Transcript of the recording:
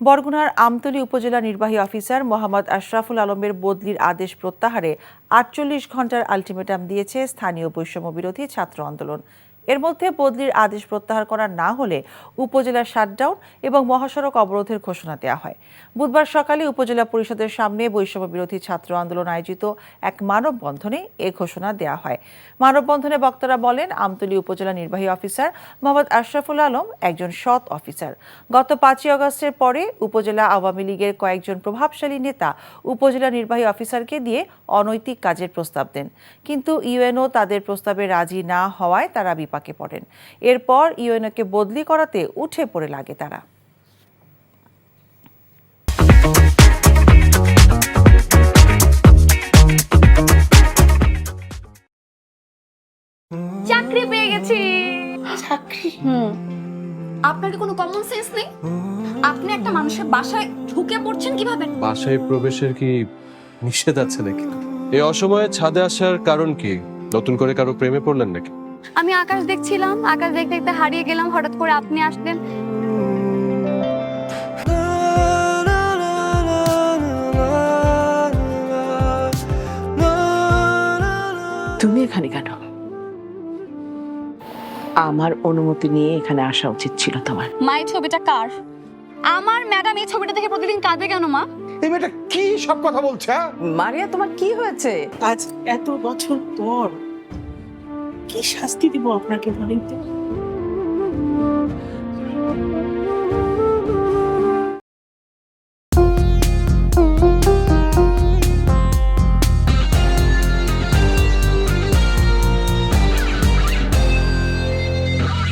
বরগুনার আমতলী উপজেলা নির্বাহী অফিসার মোহাম্মদ আশরাফুল আলমের বদলির আদেশ প্রত্যাহারে ৪৮ ঘণ্টার আলটিমেটাম দিয়েছে স্থানীয় বৈষম্য বিরোধী ছাত্র আন্দোলন। এর মধ্যে বদলির আদেশ প্রত্যাহার করা না হলে উপজেলা শাটডাউন এবং মহাসড়ক অবরোধের ঘোষণা দেওয়া হয়। বুধবার সকালে উপজেলা পরিষদের সামনে বৈষম্য বিরোধী ছাত্র আন্দোলন আয়োজিত এক মানববন্ধনে এ ঘোষণা দেওয়া হয়। মানববন্ধনে বক্তারা বলেন, আমতলী উপজেলা নির্বাহী অফিসার মোহাম্মদ আশরাফুল আলম একজন সৎ অফিসার। গত ৫ই আগস্টের পরে উপজেলা আওয়ামী লীগের কয়েকজন প্রভাবশালী নেতা উপজেলা নির্বাহী অফিসারকে দিয়ে অনৈতিক কাজের প্রস্তাব দেন, কিন্তু ইউএনও তাদের প্রস্তাবে রাজি না হওয়ায় তারা বিপাকে পড়েন। এরপর ইউএনওকে বদলি করাতে উঠে পড়ে লাগে তারা। চাকরি পেয়ে গেছি। চাকরি? আপনার কি কোনো কমন সেন্স নেই? আপনি একটা মানুষের বাসায় ঢুকে পড়ছেন কিভাবে? বাসায় প্রবেশের কি নিষেধ আছে নাকি? এই অসময়ে ছাদে আসার কারণ কি? নতুন করে কারো প্রেমে পড়লেন নাকি? আমি আকাশ দেখছিলাম, আকাশ দেখতে দেখতে হারিয়ে গেলাম, হঠাৎ করে আপনি আসলেন। তুমি এখানে কেন? আমার অনুমতি নিয়ে এখানে আসা উচিত ছিল তোমার। মা, এই ছবিটা কার? আমার ম্যাডাম এই ছবিটা দেখে প্রতিদিন কাঁদে কেন মা? এই মেয়েটা কি সব কথা বলছে? মারিয়া, তোমার কি হয়েছে? আজ এত বছর পর কি শাস্তি দিব আপনাকে বলেন তো?